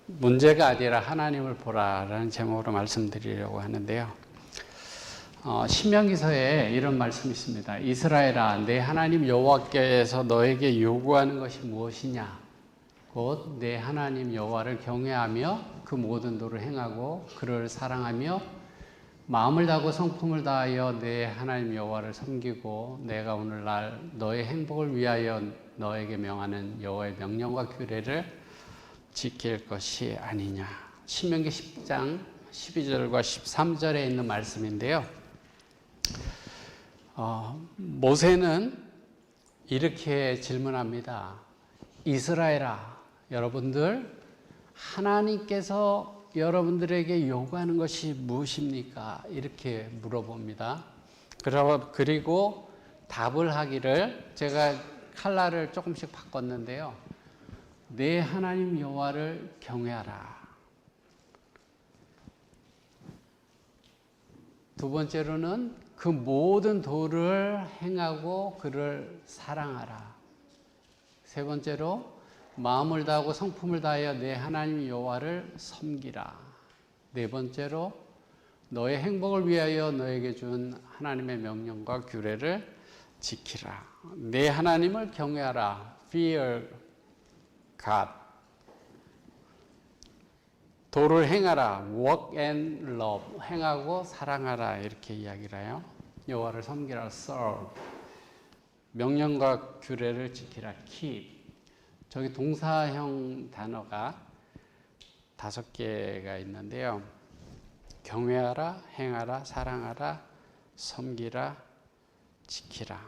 문제가 아니라 하나님을 보라라는 제목으로 말씀드리려고 하는데요. 신명기서에 이런 말씀이 있습니다. 이스라엘아, 내 하나님 여호와께서 너에게 요구하는 것이 무엇이냐? 곧 내 하나님 여호와를 경외하며 그 모든 도를 행하고 그를 사랑하며 마음을 다하고 성품을 다하여 내 하나님 여호와를 섬기고 내가 오늘날 너의 행복을 위하여 너에게 명하는 여호와의 명령과 규례를 지킬 것이 아니냐. 신명기 10장 12절과 13절에 있는 말씀인데요. 모세는 이렇게 질문합니다. 이스라엘아, 여러분들 하나님께서 여러분들에게 요구하는 것이 무엇입니까? 이렇게 물어봅니다. 그리고 답을 하기를, 제가 칼라를 조금씩 바꿨는데요. 내 하나님 여호와를 경외하라. 두 번째로는 그 모든 도를 행하고 그를 사랑하라. 세 번째로 마음을 다하고 성품을 다하여 내 하나님 여호와를 섬기라. 네 번째로 너의 행복을 위하여 너에게 준 하나님의 명령과 규례를 지키라. 내 하나님을 경외하라. Fear God. 도를 행하라. Walk and love. 행하고 사랑하라. 이렇게 이야기를 해요. 여호와를 섬기라. Serve. 명령과 규례를 지키라. Keep. 저기 동사형 단어가 5개가 있는데요. 경외하라, 행하라, 사랑하라, 섬기라, 지키라.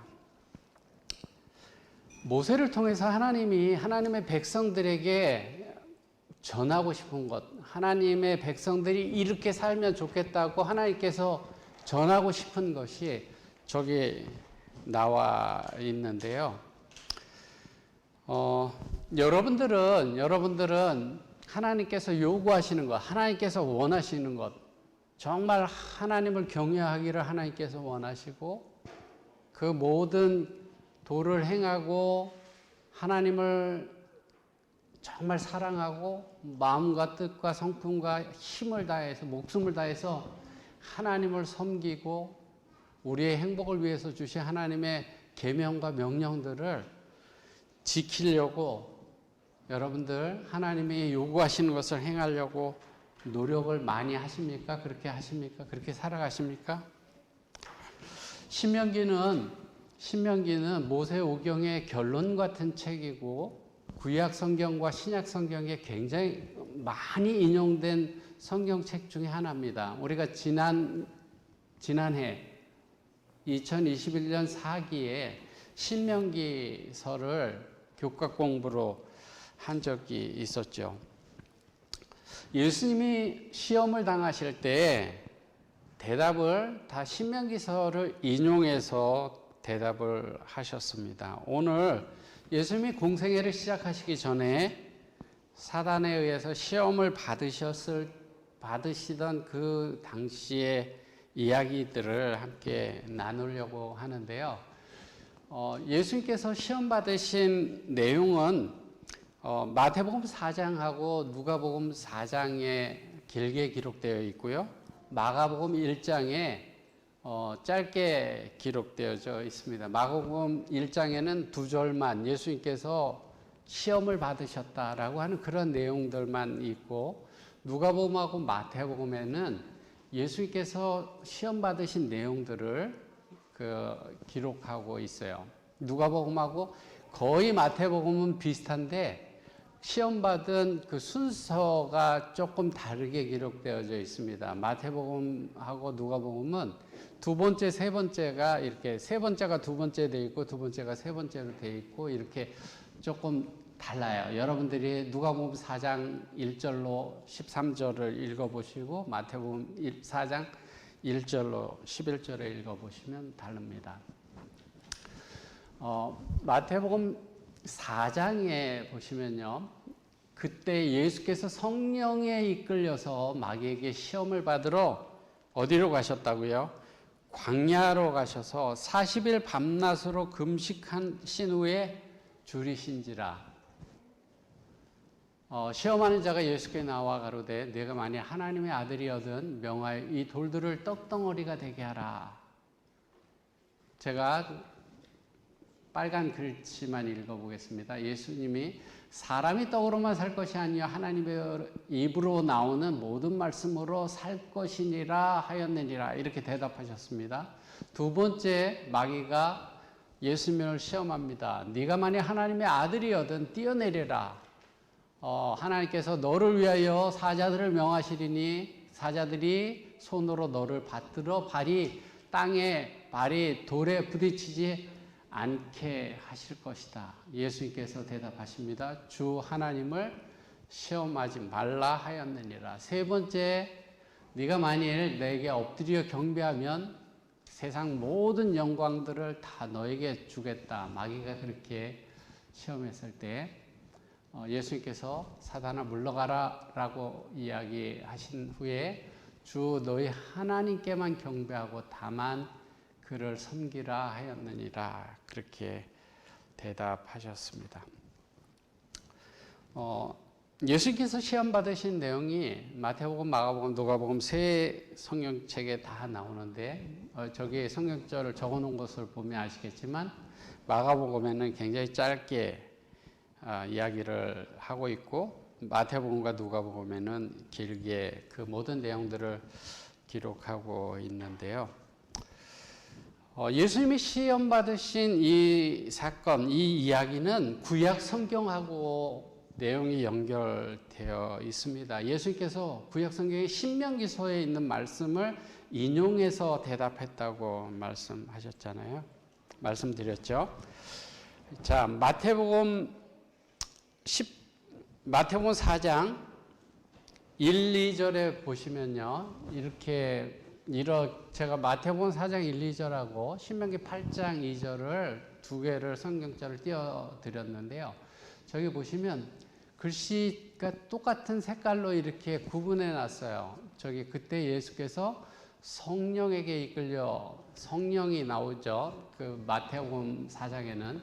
모세를 통해서 하나님이 하나님의 백성들에게 전하고 싶은 것, 하나님의 백성들이 이렇게 살면 좋겠다고 하나님께서 전하고 싶은 것이 저기 나와 있는데요. 여러분들은 하나님께서 요구하시는 것, 하나님께서 원하시는 것, 정말 하나님을 경외하기를 하나님께서 원하시고 그 모든 도를 행하고 하나님을 정말 사랑하고 마음과 뜻과 성품과 힘을 다해서 목숨을 다해서 하나님을 섬기고 우리의 행복을 위해서 주신 하나님의 계명과 명령들을 지키려고 여러분들 하나님이 요구하시는 것을 행하려고 노력을 많이 하십니까? 그렇게 하십니까? 그렇게 살아가십니까? 신명기는 모세오경의 결론 같은 책이고 구약 성경과 신약 성경에 굉장히 많이 인용된 성경책 중에 하나입니다. 우리가 지난해 2021년 4기에 신명기서를 교과 공부로 한 적이 있었죠. 예수님이 시험을 당하실 때 대답을 다 신명기서를 인용해서 대답을 하셨습니다. 오늘 예수님이 공생애를 시작하시기 전에 사단에 의해서 시험을 받으시던 그 당시의 이야기들을 함께 나누려고 하는데요. 예수님께서 시험 받으신 내용은 마태복음 4장하고 누가복음 4장에 길게 기록되어 있고요. 마가복음 1장에 짧게 기록되어져 있습니다. 마가복음 1장에는 2절만 예수님께서 시험을 받으셨다라고 하는 그런 내용들만 있고, 누가복음하고 마태복음에는 예수님께서 시험 받으신 내용들을 기록하고 있어요. 누가복음하고 거의 마태복음은 비슷한데 시험 받은 그 순서가 조금 다르게 기록되어져 있습니다. 마태복음하고 누가복음은 두 번째, 세 번째가 이렇게 세 번째가 두 번째 돼 있고 두 번째가 세 번째로 돼 있고 이렇게 조금 달라요. 여러분들이 누가복음 4장 1절로 13절을 읽어보시고 마태복음 4장 1절로 11절에 읽어보시면 다릅니다. 마태복음 4장에 보시면요. 그때 예수께서 성령에 이끌려서 마귀에게 시험을 받으러 어디로 가셨다고요? 광야로 가셔서 40일 밤낮으로 금식하신 후에 줄이신지라. 시험하는 자가 예수께 나와 가로되 내가 만일 하나님의 아들이거든 명하여 이 돌들을 떡덩어리가 되게 하라. 제가 빨간 글씨만 읽어보겠습니다. 예수님이 사람이 떡으로만 살 것이 아니요 하나님의 입으로 나오는 모든 말씀으로 살 것이니라 하였느니라 이렇게 대답하셨습니다. 두 번째 마귀가 예수님을 시험합니다. 네가 만약 하나님의 아들이거든 뛰어내려라. 하나님께서 너를 위하여 사자들을 명하시리니 사자들이 손으로 너를 받들어 발이 땅에 발이 돌에 부딪히지 않게 하실 것이다. 예수님께서 대답하십니다. 주 하나님을 시험하지 말라 하였느니라. 세 번째, 네가 만일 내게 엎드려 경배하면 세상 모든 영광들을 다 너에게 주겠다. 마귀가 그렇게 시험했을 때 예수님께서 사단아 물러가라 라고 이야기하신 후에 주 너희 하나님께만 경배하고 다만 그를 섬기라 하였느니라 그렇게 대답하셨습니다. 예수님께서 시험 받으신 내용이 마태복음, 마가복음, 누가복음 세 성경책에 다 나오는데 저기 성경절을 적어놓은 것을 보면 아시겠지만 마가복음에는 굉장히 짧게 이야기를 하고 있고 마태복음과 누가복음에는 길게 그 모든 내용들을 기록하고 있는데요. 예수님이 시험 받으신 이 사건, 이 이야기는 구약 성경하고 내용이 연결되어 있습니다. 예수님께서 구약 성경의 신명기서에 있는 말씀을 인용해서 대답했다고 말씀하셨잖아요. 말씀드렸죠. 자, 마태복음 4장 1, 2절에 보시면요. 제가 마태복음 4장 1, 2절하고 신명기 8장 2절을 두 개를 성경자를 띄워드렸는데요. 저기 보시면 글씨가 똑같은 색깔로 이렇게 구분해 놨어요. 그때 예수께서 성령에게 이끌려 성령이 나오죠. 그 마태복음 4장에는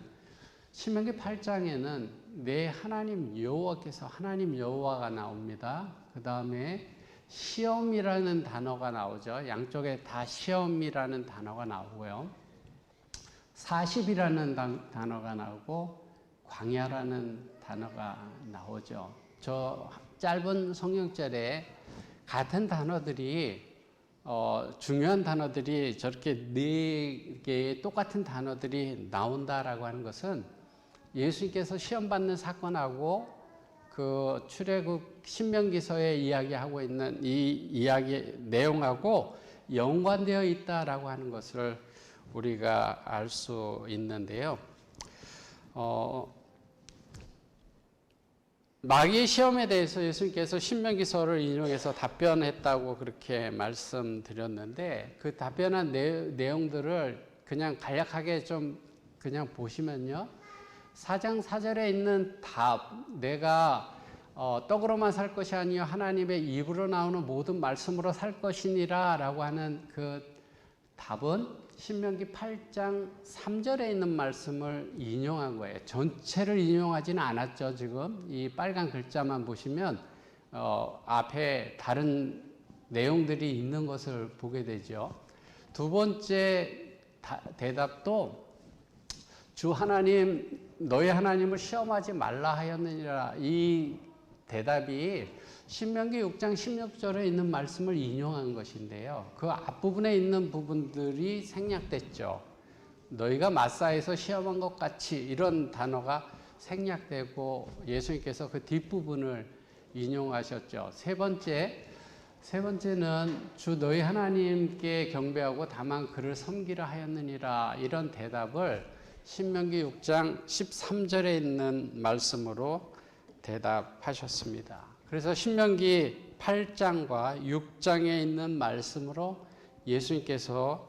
신명기 8장에는 내 하나님 여호와께서 하나님 여호와가 나옵니다. 그 다음에 시험이라는 단어가 나오죠. 양쪽에 다 시험이라는 단어가 나오고요. 40이라는 단어가 나오고 광야라는 단어가 나오죠. 저 짧은 성경절에 같은 단어들이 중요한 단어들이 저렇게 네 개의 똑같은 단어들이 나온다라고 하는 것은 예수님께서 시험 받는 사건하고 그 출애굽 신명기서에 이야기하고 있는 이 이야기 내용하고 연관되어 있다라고 하는 것을 우리가 알 수 있는데요. 마귀의 시험에 대해서 예수님께서 신명기서를 인용해서 답변했다고 그렇게 말씀드렸는데 그 답변한 내용들을 그냥 간략하게 좀 그냥 보시면요. 4장 4절에 있는 답, 내가 떡으로만 살 것이 아니요 하나님의 입으로 나오는 모든 말씀으로 살 것이니라 라고 하는 그 답은 신명기 8장 3절에 있는 말씀을 인용한 거예요. 전체를 인용하지는 않았죠. 지금 이 빨간 글자만 보시면 앞에 다른 내용들이 있는 것을 보게 되죠. 두 번째 대답도 주 하나님 너희 하나님을 시험하지 말라 하였느니라. 이 대답이 신명기 6장 16절에 있는 말씀을 인용한 것인데요. 그 앞부분에 있는 부분들이 생략됐죠. 너희가 마사에서 시험한 것 같이 이런 단어가 생략되고 예수님께서 그 뒷부분을 인용하셨죠. 세 번째는 주 너희 하나님께 경배하고 다만 그를 섬기라 하였느니라. 이런 대답을 신명기 6장 13절에 있는 말씀으로 대답하셨습니다. 그래서 신명기 8장과 6장에 있는 말씀으로 예수님께서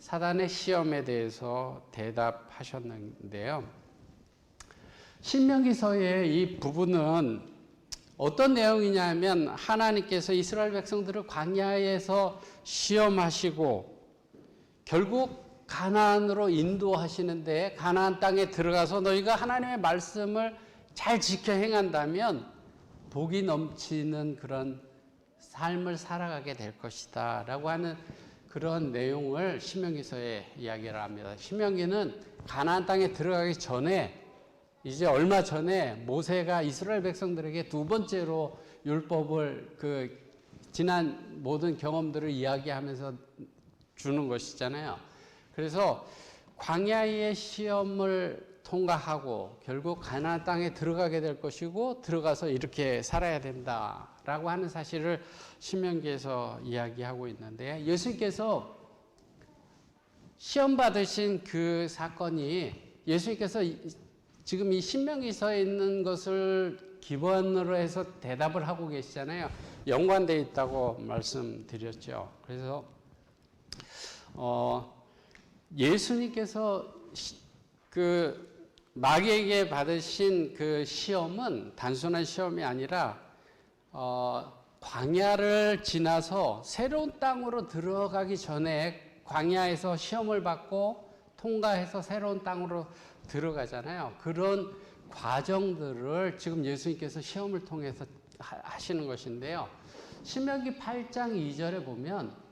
사단의 시험에 대해서 대답하셨는데요. 신명기서의 이 부분은 어떤 내용이냐면 하나님께서 이스라엘 백성들을 광야에서 시험하시고 결국 가나안으로 인도하시는데 가나안 땅에 들어가서 너희가 하나님의 말씀을 잘 지켜 행한다면 복이 넘치는 그런 삶을 살아가게 될 것이다 라고 하는 그런 내용을 신명기서에 이야기를 합니다. 신명기는 가나안 땅에 들어가기 전에, 이제 얼마 전에 모세가 이스라엘 백성들에게 두 번째로 율법을 지난 모든 경험들을 이야기하면서 주는 것이잖아요. 그래서 광야의 시험을 통과하고 결국 가나안 땅에 들어가게 될 것이고 들어가서 이렇게 살아야 된다라고 하는 사실을 신명기에서 이야기하고 있는데, 예수님께서 시험 받으신 그 사건이, 예수님께서 지금 이 신명기서에 있는 것을 기본으로 해서 대답을 하고 계시잖아요. 연관되어 있다고 말씀드렸죠. 그래서 예수님께서 그 마귀에게 받으신 그 시험은 단순한 시험이 아니라 광야를 지나서 새로운 땅으로 들어가기 전에 광야에서 시험을 받고 통과해서 새로운 땅으로 들어가잖아요. 그런 과정들을 지금 예수님께서 시험을 통해서 하시는 것인데요. 신명기 8장 2절에 보면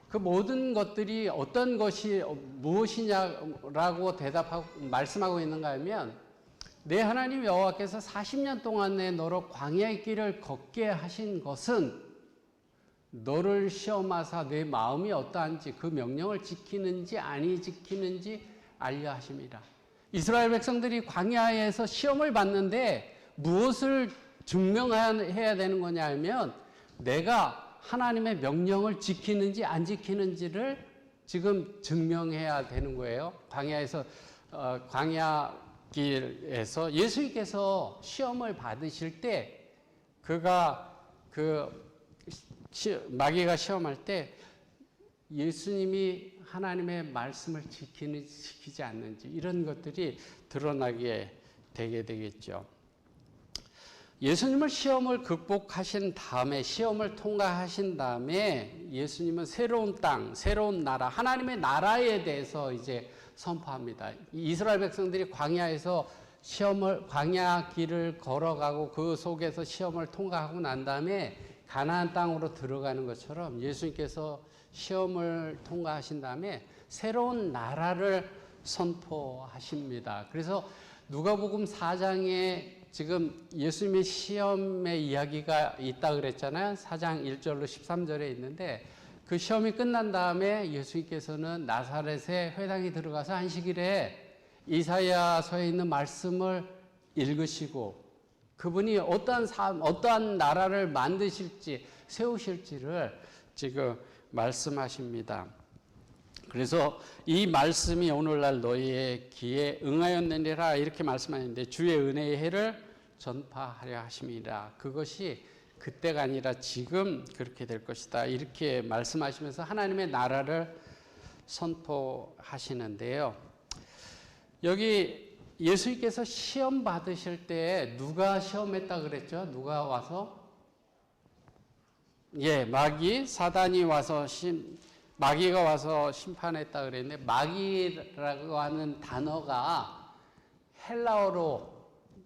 그 모든 것들이 어떤 것이 무엇이냐라고 말씀하고 있는가 하면, 내 하나님 여호와께서 40년 동안에 너로 광야의 길을 걷게 하신 것은 너를 시험하사 내 마음이 어떠한지 그 명령을 지키는지 아니 지키는지 알려 하심이라. 이스라엘 백성들이 광야에서 시험을 받는데 무엇을 증명해야 되는 거냐 하면, 내가 하나님의 명령을 지키는지 안 지키는지를 지금 증명해야 되는 거예요. 광야길에서 예수님께서 시험을 받으실 때, 마귀가 시험할 때 예수님이 하나님의 말씀을 지키는지 지키지 않는지 이런 것들이 드러나게 되게 되겠죠. 예수님을 시험을 극복하신 다음에, 시험을 통과하신 다음에 예수님은 새로운 땅, 새로운 나라, 하나님의 나라에 대해서 이제 선포합니다. 이스라엘 백성들이 광야에서 광야 길을 걸어가고 그 속에서 시험을 통과하고 난 다음에 가나안 땅으로 들어가는 것처럼 예수님께서 시험을 통과하신 다음에 새로운 나라를 선포하십니다. 그래서 누가복음 4장에 지금 예수님의 시험의 이야기가 있다 그랬잖아요. 4장 1절로 13절에 있는데, 그 시험이 끝난 다음에 예수님께서는 나사렛에 회당에 들어가서 안식일에 이사야서에 있는 말씀을 읽으시고, 그분이 어떠한 나라를 만드실지 세우실지를 지금 말씀하십니다. 그래서 이 말씀이 오늘날 너희의 귀에 응하였느니라 이렇게 말씀하는데, 주의 은혜의 해를 전파하려 하심이라. 그것이 그때가 아니라 지금 그렇게 될 것이다 이렇게 말씀하시면서 하나님의 나라를 선포하시는데요. 여기 예수님께서 시험 받으실 때 누가 시험했다 그랬죠? 누가 와서? 사단이 와서 마귀가 와서 심판했다 그랬는데, 마귀라고 하는 단어가 헬라어로,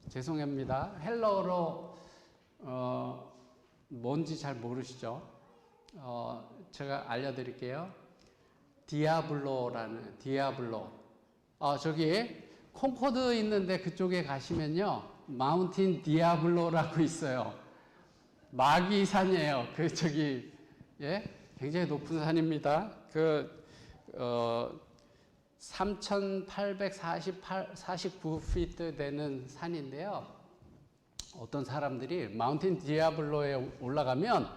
죄송합니다. 헬라어로 뭔지 잘 모르시죠? 제가 알려드릴게요. 디아블로. 저기 콩코드 있는데 그쪽에 가시면요, 마운틴 디아블로라고 있어요. 마귀 산이에요. 굉장히 높은 산입니다. 3,849피트 되는 산인데요. 어떤 사람들이 마운틴 디아블로에 올라가면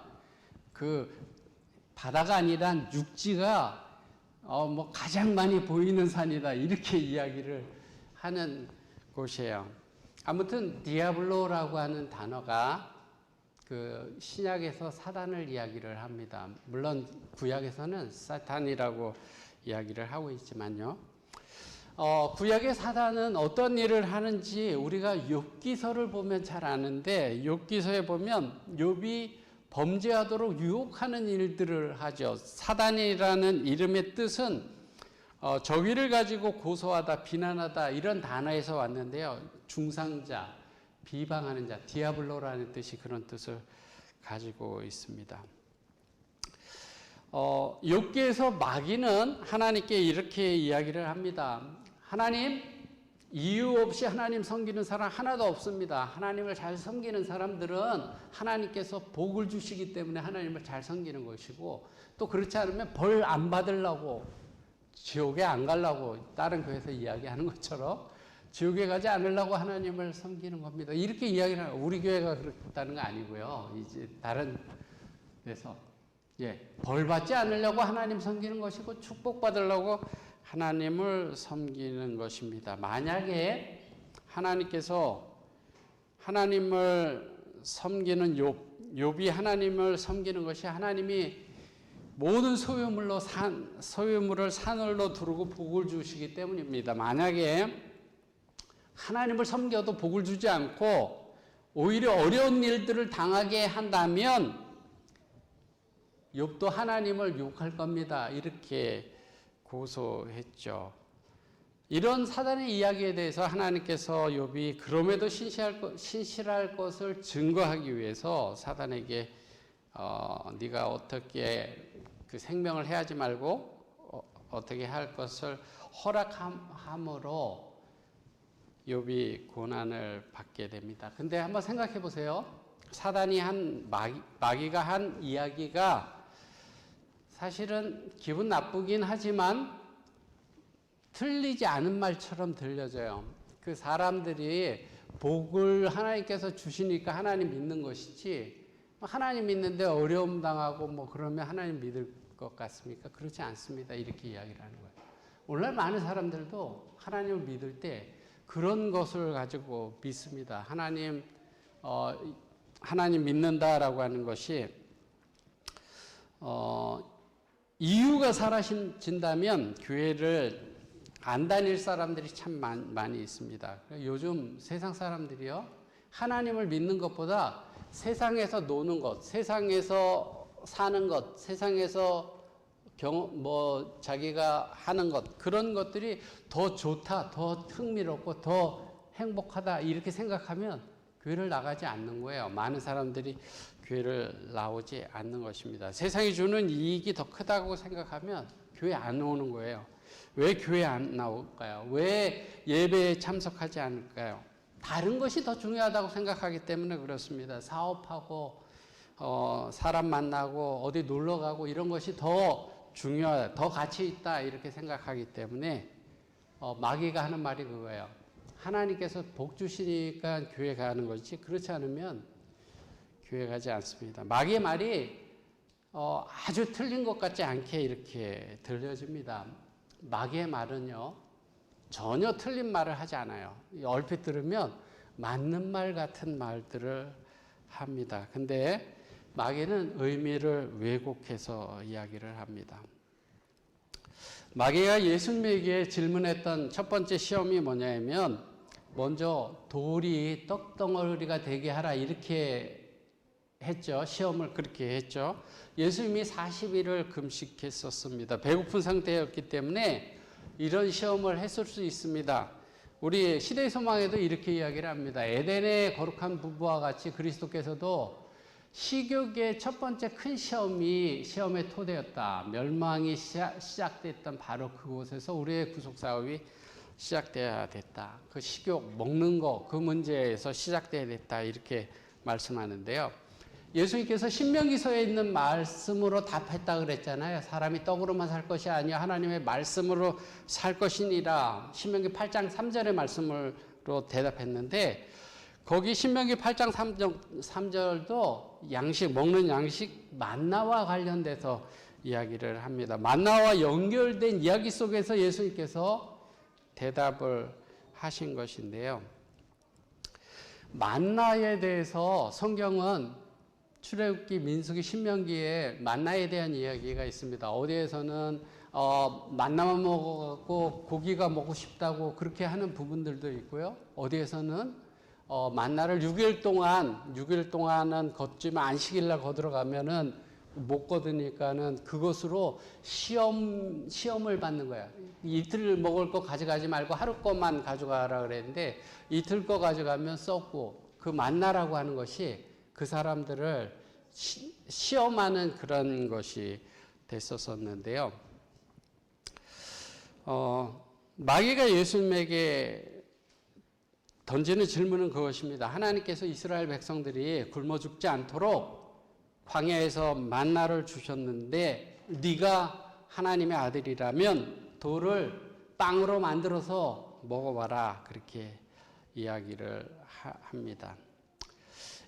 그 바다가 아니라 육지가 가장 많이 보이는 산이다 이렇게 이야기를 하는 곳이에요. 아무튼 디아블로라고 하는 단어가 그 신약에서 사단을 이야기를 합니다. 물론 구약에서는 사탄이라고 이야기를 하고 있지만요. 구약의 사단은 어떤 일을 하는지 우리가 욥기서를 보면 잘 아는데, 욥기서에 보면 욥이 범죄하도록 유혹하는 일들을 하죠. 사단이라는 이름의 뜻은 저기를 가지고 고소하다, 비난하다 이런 단어에서 왔는데요. 중상자, 비방하는 자, 디아블로라는 뜻이 그런 뜻을 가지고 있습니다. 욥기에서 마귀는 하나님께 이렇게 이야기를 합니다. 하나님, 이유 없이 하나님 섬기는 사람 하나도 없습니다. 하나님을 잘 섬기는 사람들은 하나님께서 복을 주시기 때문에 하나님을 잘 섬기는 것이고, 또 그렇지 않으면 벌 안 받으려고, 지옥에 안 가려고 다른 교회에서 이야기하는 것처럼 지옥에 가지 않으려고 하나님을 섬기는 겁니다. 이렇게 이야기를 하는, 우리 교회가 그렇다는 거 아니고요. 이제 다른 데서 벌 받지 않으려고 하나님 섬기는 것이고, 축복받으려고 하나님을 섬기는 것입니다. 만약에 하나님께서 하나님을 섬기는 욥이 하나님을 섬기는 것이 하나님이 모든 소유물을 산으로 두르고 복을 주시기 때문입니다. 만약에 하나님을 섬겨도 복을 주지 않고 오히려 어려운 일들을 당하게 한다면 욥도 하나님을 욕할 겁니다. 이렇게 고소했죠. 이런 사단의 이야기에 대해서 하나님께서 욥이 그럼에도 신실할 것을 증거하기 위해서 사단에게 네가 어떻게 그 생명을 해하지 말고 어떻게 할 것을 허락함으로 욥이 고난을 받게 됩니다. 근데 한번 생각해 보세요. 사단이 한 마귀가 한 이야기가 사실은 기분 나쁘긴 하지만 틀리지 않은 말처럼 들려져요. 그 사람들이 복을 하나님께서 주시니까 하나님 믿는 것이지, 하나님 믿는데 어려움 당하고 뭐 그러면 하나님 믿을 것 같습니까? 그렇지 않습니다. 이렇게 이야기를 하는 거예요. 오늘날 많은 사람들도 하나님을 믿을 때 그런 것을 가지고 믿습니다. 하나님 믿는다라고 하는 것이 이유가 사라진다면 교회를 안 다닐 사람들이 참 많이 있습니다. 요즘 세상 사람들이요, 하나님을 믿는 것보다 세상에서 노는 것, 세상에서 사는 것, 세상에서 자기가 하는 것, 그런 것들이 더 좋다, 더 흥미롭고 더 행복하다, 이렇게 생각하면 교회를 나가지 않는 거예요. 많은 사람들이 교회를 나오지 않는 것입니다. 세상이 주는 이익이 더 크다고 생각하면 교회 안 오는 거예요. 왜 교회 안 나올까요? 왜 예배에 참석하지 않을까요? 다른 것이 더 중요하다고 생각하기 때문에 그렇습니다. 사업하고 사람 만나고 어디 놀러 가고 이런 것이 더 중요하다, 더 가치 있다, 이렇게 생각하기 때문에 마귀가 하는 말이 그거예요. 하나님께서 복 주시니까 교회 가는 거지, 그렇지 않으면 교회 가지 않습니다. 마귀의 말이 아주 틀린 것 같지 않게 이렇게 들려집니다. 마귀의 말은요, 전혀 틀린 말을 하지 않아요. 얼핏 들으면 맞는 말 같은 말들을 합니다. 근데 마귀는 의미를 왜곡해서 이야기를 합니다. 마귀가 예수님에게 질문했던 첫 번째 시험이 뭐냐면, 먼저 돌이 떡덩어리가 되게 하라, 이렇게 했죠. 시험을 그렇게 했죠. 예수님이 40일을 금식했었습니다. 배고픈 상태였기 때문에 이런 시험을 했을 수 있습니다. 우리 시대의 소망에도 이렇게 이야기를 합니다. 에덴의 거룩한 부부와 같이 그리스도께서도 식욕의 첫 번째 큰 시험의 토대였다. 멸망이 시작됐던 바로 그곳에서 우리의 구속사업이 시작돼야 됐다. 그 식욕, 먹는 거, 그 문제에서 시작돼야 됐다. 이렇게 말씀하는데요. 예수님께서 신명기서에 있는 말씀으로 답했다 그랬잖아요. 사람이 떡으로만 살 것이 아니라 하나님의 말씀으로 살 것이니라. 신명기 8장 3절의 말씀으로 대답했는데, 거기 신명기 8장 3절도 먹는 양식, 만나와 관련돼서 이야기를 합니다. 만나와 연결된 이야기 속에서 예수님께서 대답을 하신 것인데요. 만나에 대해서 성경은 출애굽기, 민수기, 신명기에 만나에 대한 이야기가 있습니다. 어디에서는 만나만 먹어갖고 고기가 먹고 싶다고 그렇게 하는 부분들도 있고요. 어디에서는 만나를 6일 동안은 걷지만 안식일날 거들어가면은 못 거두니까는 그것으로 시험을 받는 거야. 이틀 먹을 거 가져가지 말고 하루 것만 가져가라 그랬는데, 이틀 거 가져가면 썩고 그 만나라고 하는 것이 그 사람들을 시험하는 그런 것이 됐었었는데요. 마귀가 예수님에게 던지는 질문은 그것입니다. 하나님께서 이스라엘 백성들이 굶어 죽지 않도록 광야에서 만나를 주셨는데 네가 하나님의 아들이라면 돌을 빵으로 만들어서 먹어봐라. 그렇게 이야기를 합니다.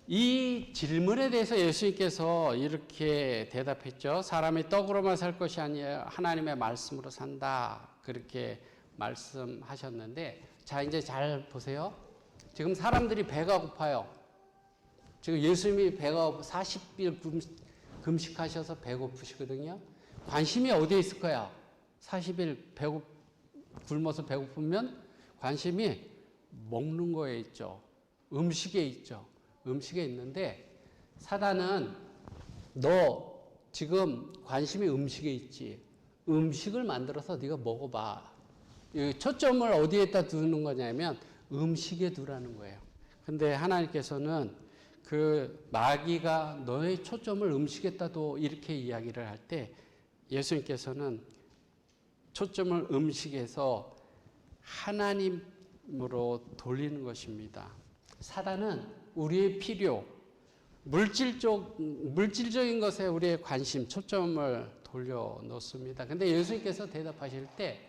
이 질문에 대해서 예수님께서 이렇게 대답했죠. 사람이 떡으로만 살 것이 아니라 하나님의 말씀으로 산다. 그렇게 말씀하셨는데, 자, 이제 잘 보세요. 지금 사람들이 배가 고파요. 지금 예수님이 배가 고파 40일 금식하셔서 배고프시거든요. 관심이 어디에 있을 거야? 40일 굶어서 배고프면 관심이 먹는 거에 있죠. 음식에 있죠. 음식에 있는데 사단은 너 지금 관심이 음식에 있지. 음식을 만들어서 네가 먹어봐. 초점을 어디에다 두는 거냐면 음식에 두라는 거예요. 근데 하나님께서는 그 마귀가 너의 초점을 음식에다 둬 이렇게 이야기를 할 때 예수님께서는 초점을 음식에서 하나님으로 돌리는 것입니다. 사단은 우리의 필요, 물질적인 것에 우리의 관심, 초점을 돌려놓습니다. 근데 예수님께서 대답하실 때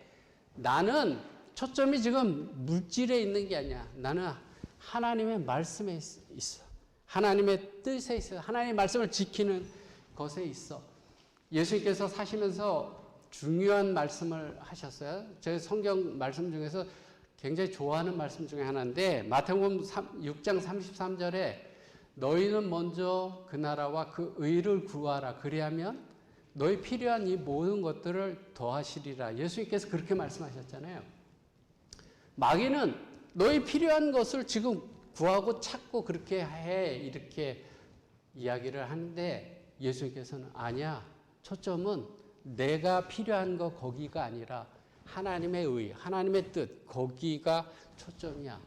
나는 초점이 지금 물질에 있는 게 아니야. 나는 하나님의 말씀에 있어. 하나님의 뜻에 있어. 하나님의 말씀을 지키는 것에 있어. 예수님께서 사시면서 중요한 말씀을 하셨어요. 제 성경 말씀 중에서 굉장히 좋아하는 말씀 중에 하나인데 마태복음 6장 33절에 너희는 먼저 그 나라와 그 의를 구하라. 그리하면 너희 필요한 이 모든 것들을 더하시리라. 예수님께서 그렇게 말씀하셨잖아요. 마귀는 너희 필요한 것을 지금 구하고 찾고 그렇게 해 이렇게 이야기를 하는데 예수님께서는 아니야. 초점은 내가 필요한 거 거기가 아니라 하나님의 의, 하나님의 뜻, 거기가 초점이야.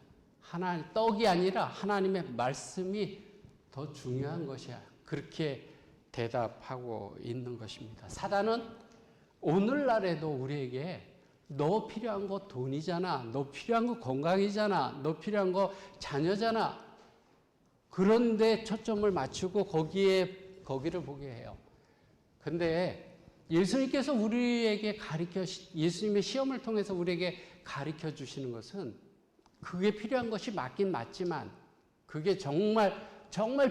떡이 아니라 하나님의 말씀이 더 중요한 것이야. 그렇게 대답하고 있는 것입니다. 사단은 오늘날에도 우리에게 너 필요한 거 돈이잖아. 너 필요한 거 건강이잖아. 너 필요한 거 자녀잖아. 그런데 초점을 맞추고 거기를 보게 해요. 근데 예수님께서 우리에게 예수님의 시험을 통해서 우리에게 가르쳐 주시는 것은 그게 필요한 것이 맞긴 맞지만, 그게 정말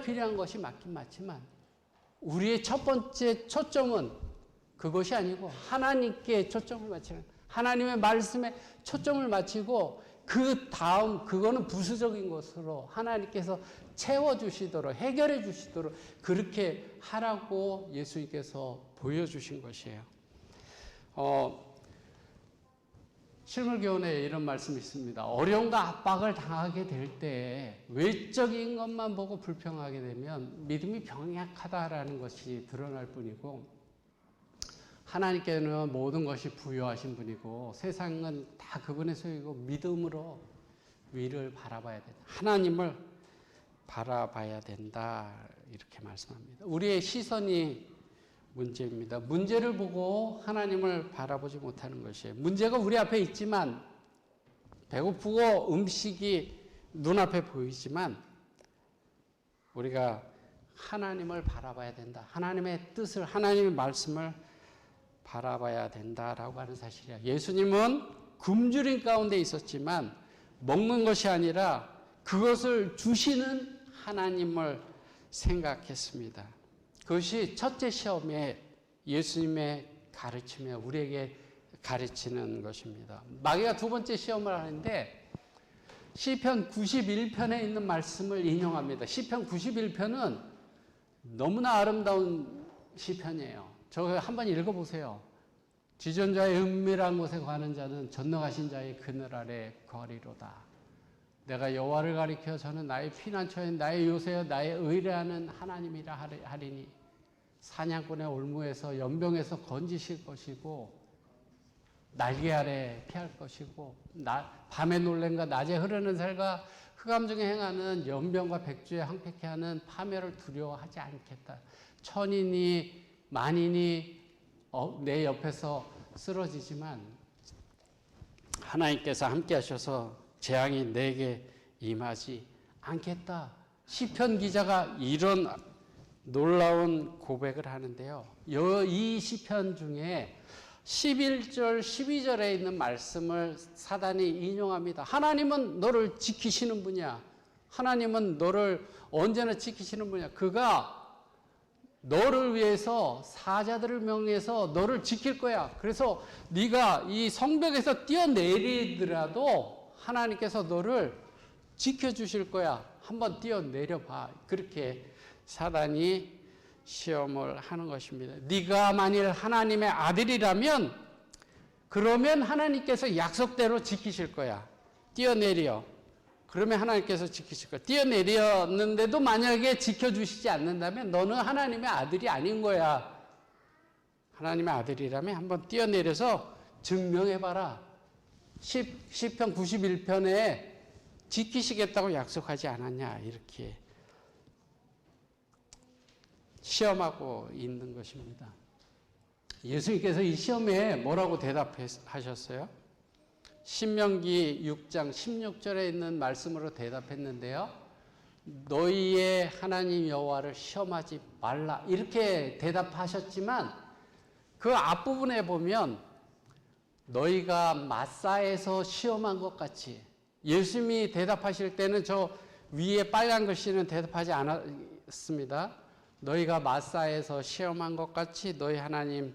필요한 것이 맞긴 맞지만, 우리의 첫 번째 초점은 그것이 아니고 하나님께 초점을 맞추는, 하나님의 말씀에 초점을 맞추고 그 다음 그거는 부수적인 것으로 하나님께서 채워주시도록 해결해 주시도록 그렇게 하라고 예수님께서 보여주신 것이에요. 실물교훈에 이런 말씀이 있습니다. 어려움과 압박을 당하게 될 때 외적인 것만 보고 불평하게 되면 믿음이 병약하다라는 것이 드러날 뿐이고, 하나님께는 모든 것이 부여하신 분이고 세상은 다 그분의 소유고 믿음으로 위를 바라봐야 된다. 하나님을 바라봐야 된다. 이렇게 말씀합니다. 우리의 시선이 문제입니다. 문제를 보고 하나님을 바라보지 못하는 것이에요. 문제가 우리 앞에 있지만, 배고프고 음식이 눈앞에 보이지만 우리가 하나님을 바라봐야 된다. 하나님의 뜻을, 하나님의 말씀을 바라봐야 된다라고 하는 사실이야. 예수님은 굶주림 가운데 있었지만 먹는 것이 아니라 그것을 주시는 하나님을 생각했습니다. 그것이 첫째 시험에 예수님의 가르침에 우리에게 가르치는 것입니다. 마귀가 두 번째 시험을 하는데 시편 91편에 있는 말씀을 인용합니다. 시편 91편은 너무나 아름다운 시편이에요. 저거 한번 읽어보세요. 지존자의 은밀한 곳에 가는 자는 전능하신 자의 그늘 아래 거하리로다. 내가 여호와를 가리켜 저는 나의 피난처에 나의 요새여 나의 의뢰하는 하나님이라 하리니 사냥꾼의 올무에서 연병에서 건지실 것이고 날개 아래 피할 것이고 밤에 놀랜과 낮에 흐르는 셀과 흑암 중에 행하는 연병과 백주에 항폐케 하는 파멸을 두려워하지 않겠다. 천인이 만인이 내 옆에서 쓰러지지만 하나님께서 함께 하셔서 재앙이 내게 임하지 않겠다. 시편 기자가 이런 놀라운 고백을 하는데요. 이 시편 중에 11절, 12절에 있는 말씀을 사단이 인용합니다. 하나님은 너를 지키시는 분이야. 하나님은 너를 언제나 지키시는 분이야. 그가 너를 위해서 사자들을 명해서 너를 지킬 거야. 그래서 네가 이 성벽에서 뛰어내리더라도 하나님께서 너를 지켜주실 거야. 한번 뛰어내려 봐. 그렇게 사단이 시험을 하는 것입니다. 네가 만일 하나님의 아들이라면 그러면 하나님께서 약속대로 지키실 거야. 뛰어내려. 그러면 하나님께서 지키실 거야. 뛰어내렸는데도 만약에 지켜주시지 않는다면 너는 하나님의 아들이 아닌 거야. 하나님의 아들이라면 한번 뛰어내려서 증명해봐라. 시편 91편에 지키시겠다고 약속하지 않았냐. 이렇게 시험하고 있는 것입니다. 예수님께서 이 시험에 뭐라고 대답하셨어요? 신명기 6장 16절에 있는 말씀으로 대답했는데요. 너희의 하나님 여호와를 시험하지 말라. 이렇게 대답하셨지만 그 앞부분에 보면 너희가 마사에서 시험한 것 같이 예수님이 대답하실 때는 저 위에 빨간 글씨는 대답하지 않았습니다. 너희가 마사에서 시험한 것 같이 너희 하나님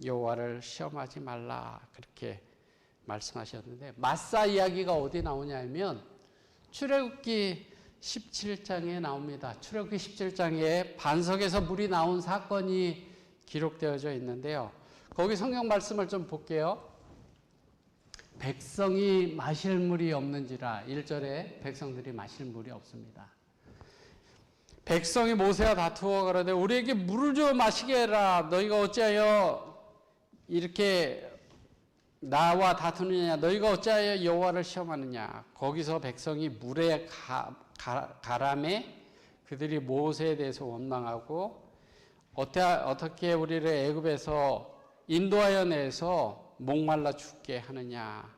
여호와를 시험하지 말라. 그렇게 말씀하셨는데 마사 이야기가 어디 나오냐면 출애굽기 17장에 나옵니다. 출애굽기 17장에 반석에서 물이 나온 사건이 기록되어져 있는데요. 거기 성경 말씀을 좀 볼게요. 백성이 마실 물이 없는지라 1절에 백성들이 마실 물이 없습니다. 백성이 모세와 다투어 가라되 우리에게 물을 줘 마시게 해라. 너희가 어찌하여 이렇게 나와 다투느냐. 너희가 어찌하여 여호와를 시험하느냐. 거기서 백성이 물의 가람에 그들이 모세에 대해서 원망하고 어떻게 우리를 애굽에서 인도하여 내서 목말라 죽게 하느냐.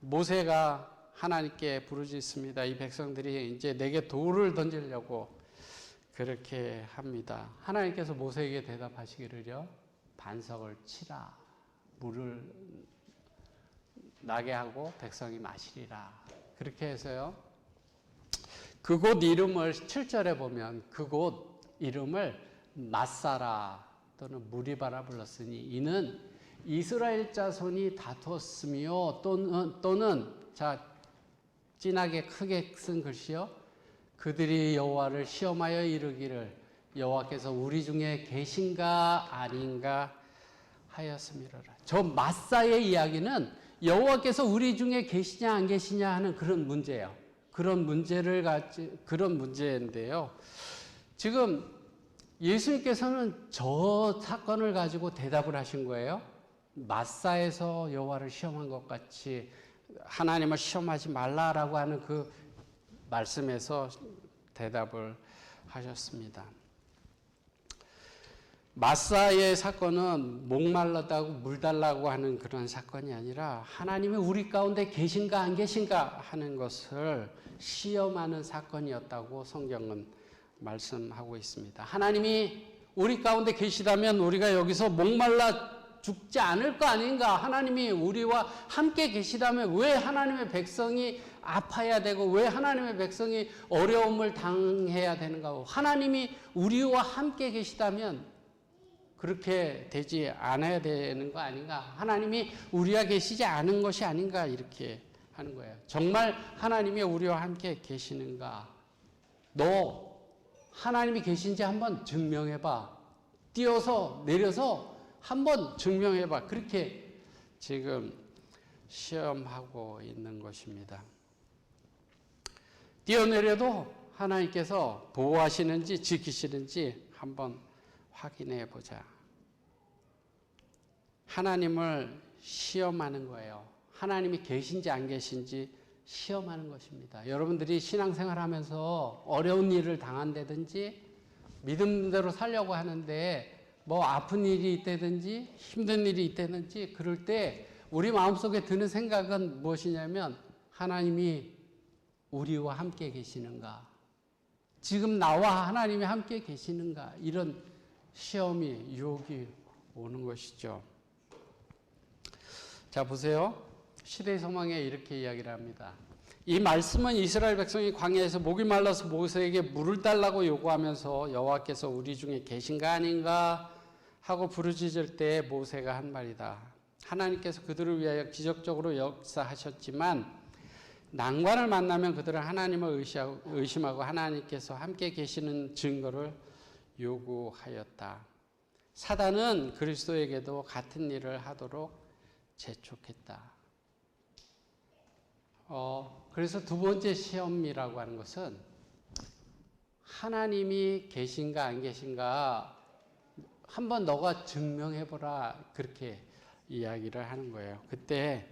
모세가 하나님께 부르짖습니다. 이 백성들이 이제 내게 돌을 던지려고 그렇게 합니다. 하나님께서 모세에게 대답하시기를요. 반석을 치라. 물을 나게 하고 백성이 마시리라. 그렇게 해서요. 그곳 이름을 7절에 보면 그곳 이름을 마사라 또는 무리바라 불렀으니 이는 이스라엘 자손이 다투었으며 또는 자 진하게 크게 쓴 글씨요. 그들이 여호와를 시험하여 이르기를 여호와께서 우리 중에 계신가 아닌가 하였음이로라. 저 마사의 이야기는 여호와께서 우리 중에 계시냐 안 계시냐 하는 그런 문제예요. 그런 문제인데요. 지금 예수님께서는 저 사건을 가지고 대답을 하신 거예요. 마사에서 여호와를 시험한 것 같이 하나님을 시험하지 말라라고 하는 그 말씀에서 대답을 하셨습니다. 마사의 사건은 목말랐다고 물 달라고 하는 그런 사건이 아니라 하나님이 우리 가운데 계신가 안 계신가 하는 것을 시험하는 사건이었다고 성경은 말씀하고 있습니다. 하나님이 우리 가운데 계시다면 우리가 여기서 목말라 죽지 않을 거 아닌가. 하나님이 우리와 함께 계시다면 왜 하나님의 백성이 아파야 되고 왜 하나님의 백성이 어려움을 당해야 되는가. 하나님이 우리와 함께 계시다면 그렇게 되지 않아야 되는 거 아닌가. 하나님이 우리와 계시지 않은 것이 아닌가. 이렇게 하는 거예요. 정말 하나님이 우리와 함께 계시는가. 너 하나님이 계신지 한번 증명해봐. 뛰어서 내려서 한번 증명해봐. 그렇게 지금 시험하고 있는 것입니다. 뛰어내려도 하나님께서 보호하시는지 지키시는지 한번 확인해 보자. 하나님을 시험하는 거예요. 하나님이 계신지 안 계신지 시험하는 것입니다. 여러분들이 신앙생활 하면서 어려운 일을 당한다든지 믿음대로 살려고 하는데 뭐 아픈 일이 있다든지 힘든 일이 있다든지 그럴 때 우리 마음속에 드는 생각은 무엇이냐면 하나님이 우리와 함께 계시는가? 지금 나와 하나님이 함께 계시는가? 이런 시험이 유혹이 오는 것이죠. 자, 보세요. 시대의 소망에 이렇게 이야기를 합니다. 이 말씀은 이스라엘 백성이 광야에서 목이 말라서 모세에게 물을 달라고 요구하면서 여호와께서 우리 중에 계신가 아닌가 하고 부르짖을 때 모세가 한 말이다. 하나님께서 그들을 위하여 기적적으로 역사하셨지만 난관을 만나면 그들은 하나님을 의심하고 하나님께서 함께 계시는 증거를 요구하였다. 사단은 그리스도에게도 같은 일을 하도록 재촉했다. 그래서 두 번째 시험이라고 하는 것은 하나님이 계신가 안 계신가 한번 너가 증명해보라 그렇게 이야기를 하는 거예요. 그때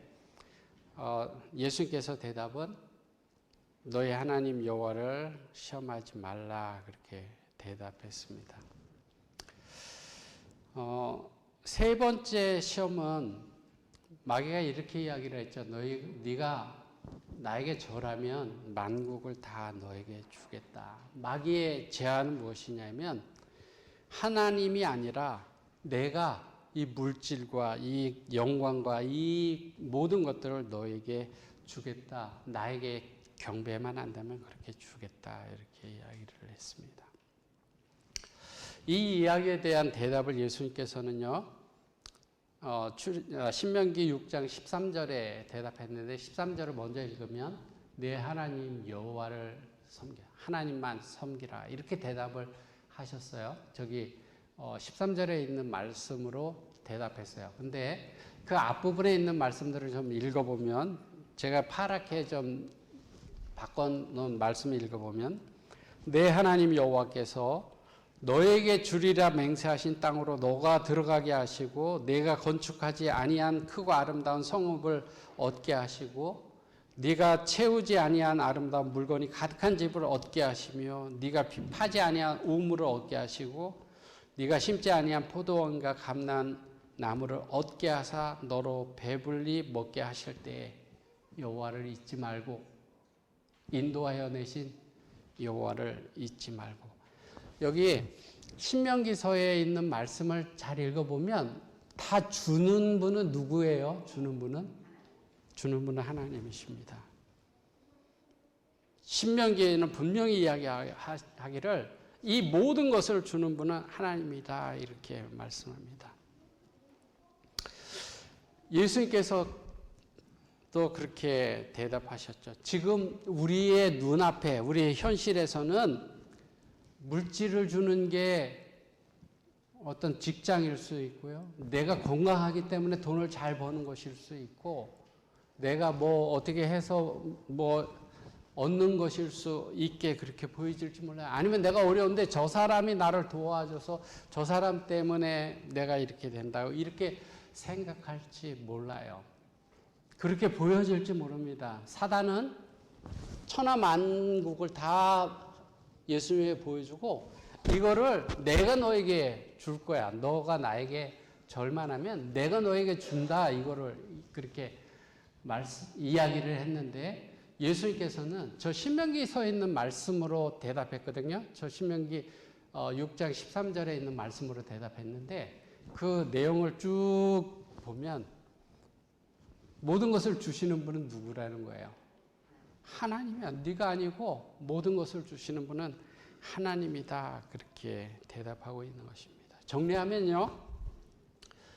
예수님께서 대답은 너희 하나님 여호와를 시험하지 말라 그렇게 대답했습니다. 세 번째 시험은 마귀가 이렇게 이야기를 했죠. 네가 나에게 절하면 만국을 다 너에게 주겠다. 마귀의 제안은 무엇이냐면 하나님이 아니라 내가 이 물질과 이 영광과 이 모든 것들을 너에게 주겠다. 나에게 경배만 한다면 그렇게 주겠다. 이렇게 이야기를 했습니다. 이 이야기에 대한 대답을 예수님께서는요. 신명기 6장 13절에 대답했는데 13절을 먼저 읽으면 내 하나님 여호와를 섬겨 하나님만 섬기라 이렇게 대답을 하셨어요. 저기 13절에 있는 말씀으로 대답했어요. 근데 그 앞부분에 있는 말씀들을 좀 읽어보면 제가 파랗게 좀 바꿔놓은 말씀을 읽어보면 내 하나님 여호와께서 너에게 주리라 맹세하신 땅으로 너가 들어가게 하시고 내가 건축하지 아니한 크고 아름다운 성읍을 얻게 하시고 네가 채우지 아니한 아름다운 물건이 가득한 집을 얻게 하시며 네가 파지 아니한 우물을 얻게 하시고 네가 심지 아니한 포도원과 감난 나무를 얻게 하사 너로 배불리 먹게 하실 때에 여호와를 잊지 말고 인도하여 내신 여호와를 잊지 말고 여기 신명기서에 있는 말씀을 잘 읽어보면 다 주는 분은 누구예요? 주는 분은 하나님이십니다. 신명기에는 분명히 이야기하기를 이 모든 것을 주는 분은 하나님이다 이렇게 말씀합니다. 예수님께서 또 그렇게 대답하셨죠. 지금 우리의 눈앞에 우리의 현실에서는 물질을 주는 게 어떤 직장일 수 있고요. 내가 건강하기 때문에 돈을 잘 버는 것일 수 있고 내가 뭐 어떻게 해서 뭐 얻는 것일 수 있게 그렇게 보여질지 몰라요. 아니면 내가 어려운데 저 사람이 나를 도와줘서 저 사람 때문에 내가 이렇게 된다고 이렇게 생각할지 몰라요. 그렇게 보여질지 모릅니다. 사단은 천하만국을 다 예수님에게 보여주고 이거를 내가 너에게 줄 거야. 너가 나에게 절만하면 내가 너에게 준다. 이거를 그렇게 이야기를 했는데 예수님께서는 저 신명기서에 있는 말씀으로 대답했거든요. 저 신명기 6장 13절에 있는 말씀으로 대답했는데 그 내용을 쭉 보면 모든 것을 주시는 분은 누구라는 거예요. 하나님이야. 네가 아니고 모든 것을 주시는 분은 하나님이다. 그렇게 대답하고 있는 것입니다. 정리하면요.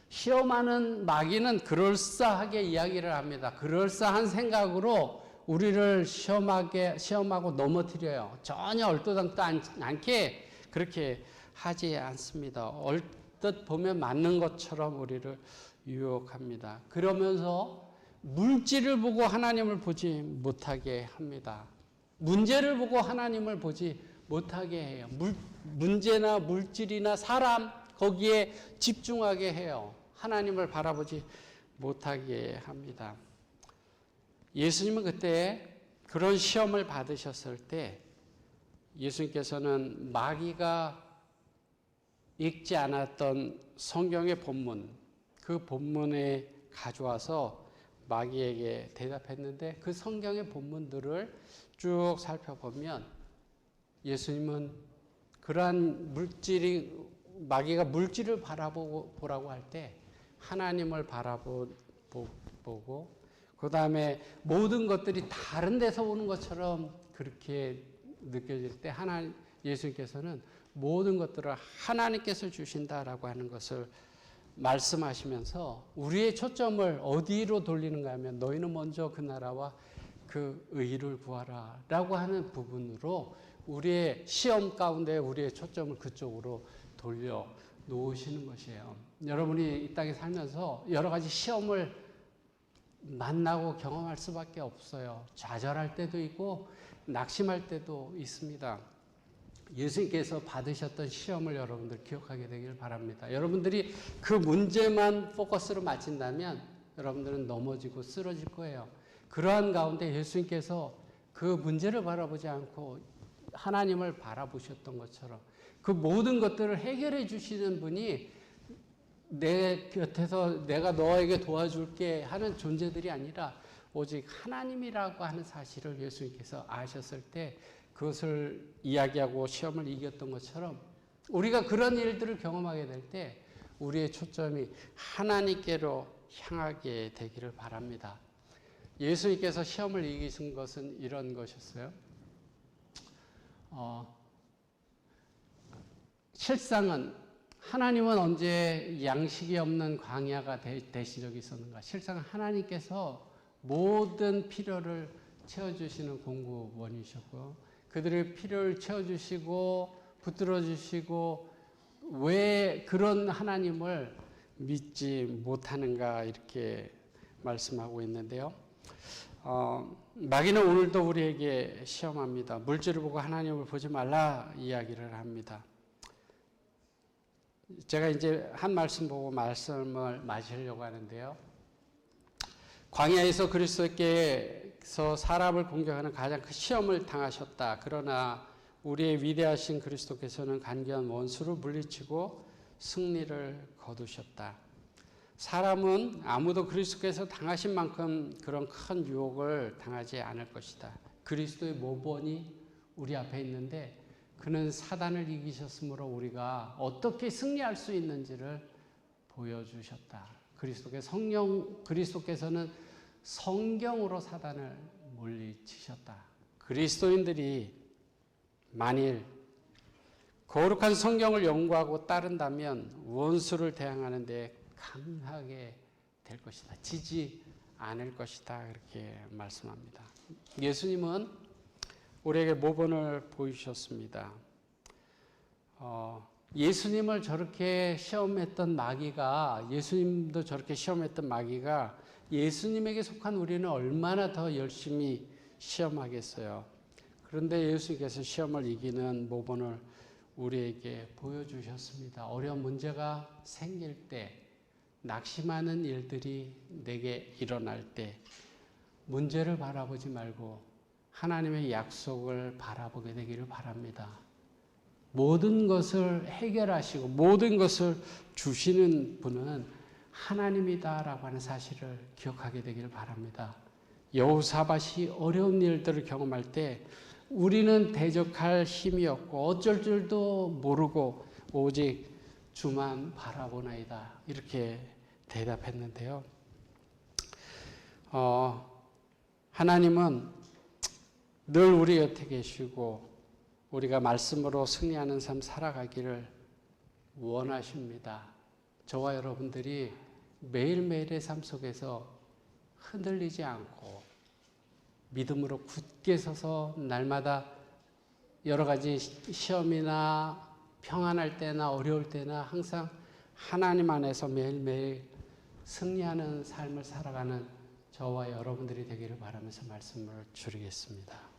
시험하는 마귀는 그럴싸하게 이야기를 합니다. 그럴싸한 생각으로 우리를 시험하고 넘어뜨려요. 전혀 얼토당토 않게 그렇게 하지 않습니다. 얼뜻 보면 맞는 것처럼 우리를 유혹합니다. 그러면서 물질을 보고 하나님을 보지 못하게 합니다. 문제를 보고 하나님을 보지 못하게 해요. 문제나 물질이나 사람 거기에 집중하게 해요. 하나님을 바라보지 못하게 합니다. 예수님은 그때 그런 시험을 받으셨을 때 예수님께서는 마귀가 읽지 않았던 성경의 본문, 그 본문에 가져와서 마귀에게 대답했는데 그 성경의 본문들을 쭉 살펴보면 예수님은 그러한 마귀가 물질을 바라보라고 할 때 하나님을 바라보고 그 다음에 모든 것들이 다른 데서 오는 것처럼 그렇게 느껴질 때 예수님께서는 모든 것들을 하나님께서 주신다라고 하는 것을 말씀하시면서 우리의 초점을 어디로 돌리는가 하면 너희는 먼저 그 나라와 그 의를 구하라 라고 하는 부분으로 우리의 시험 가운데 우리의 초점을 그쪽으로 돌려 놓으시는 것이에요. 여러분이 이 땅에 살면서 여러 가지 시험을 만나고 경험할 수밖에 없어요. 좌절할 때도 있고 낙심할 때도 있습니다. 예수님께서 받으셨던 시험을 여러분들 기억하게 되길 바랍니다. 여러분들이 그 문제만 포커스로 맞춘다면 여러분들은 넘어지고 쓰러질 거예요. 그러한 가운데 예수님께서 그 문제를 바라보지 않고 하나님을 바라보셨던 것처럼 그 모든 것들을 해결해 주시는 분이 내 곁에서 내가 너에게 도와줄게 하는 존재들이 아니라 오직 하나님이라고 하는 사실을 예수님께서 아셨을 때 그것을 이야기하고 시험을 이겼던 것처럼 우리가 그런 일들을 경험하게 될 때 우리의 초점이 하나님께로 향하게 되기를 바랍니다. 예수님께서 시험을 이기신 것은 이런 것이었어요. 실상은 하나님은 언제 양식이 없는 광야가 되신 적이 있었는가? 실상 하나님께서 모든 필요를 채워주시는 공급원이셨고 그들의 필요를 채워주시고 붙들어주시고 왜 그런 하나님을 믿지 못하는가 이렇게 말씀하고 있는데요. 마귀는 오늘도 우리에게 시험합니다. 물질을 보고 하나님을 보지 말라 이야기를 합니다. 제가 이제 한 말씀 보고 말씀을 마치려고 하는데요. 광야에서 그리스도께서 사람을 공격하는 가장 큰 시험을 당하셨다. 그러나 우리의 위대하신 그리스도께서는 간교한 원수를 물리치고 승리를 거두셨다. 사람은 아무도 그리스도께서 당하신 만큼 그런 큰 유혹을 당하지 않을 것이다. 그리스도의 모본이 우리 앞에 있는데 그는 사단을 이기셨으므로 우리가 어떻게 승리할 수 있는지를 보여주셨다. 그리스도께서는 성경으로 사단을 물리치셨다. 그리스도인들이 만일 거룩한 성경을 연구하고 따른다면 원수를 대항하는 데 강하게 될 것이다. 지지 않을 것이다. 그렇게 말씀합니다. 예수님은 우리에게 모본을 보이셨습니다. 예수님을 저렇게 시험했던 마귀가 예수님도 저렇게 시험했던 마귀가 예수님에게 속한 우리는 얼마나 더 열심히 시험하겠어요. 그런데 예수님께서 시험을 이기는 모본을 우리에게 보여주셨습니다. 어려운 문제가 생길 때 낙심하는 일들이 내게 일어날 때 문제를 바라보지 말고 하나님의 약속을 바라보게 되기를 바랍니다. 모든 것을 해결하시고 모든 것을 주시는 분은 하나님이다라고 하는 사실을 기억하게 되기를 바랍니다. 여호사밧이 어려운 일들을 경험할 때 우리는 대적할 힘이 없고 어쩔 줄도 모르고 오직 주만 바라보나이다. 이렇게 대답했는데요. 하나님은 늘 우리 곁에 계시고 우리가 말씀으로 승리하는 삶 살아가기를 원하십니다. 저와 여러분들이 매일매일의 삶 속에서 흔들리지 않고 믿음으로 굳게 서서 날마다 여러 가지 시험이나 평안할 때나 어려울 때나 항상 하나님 안에서 매일매일 승리하는 삶을 살아가는 저와 여러분들이 되기를 바라면서 말씀을 줄이겠습니다.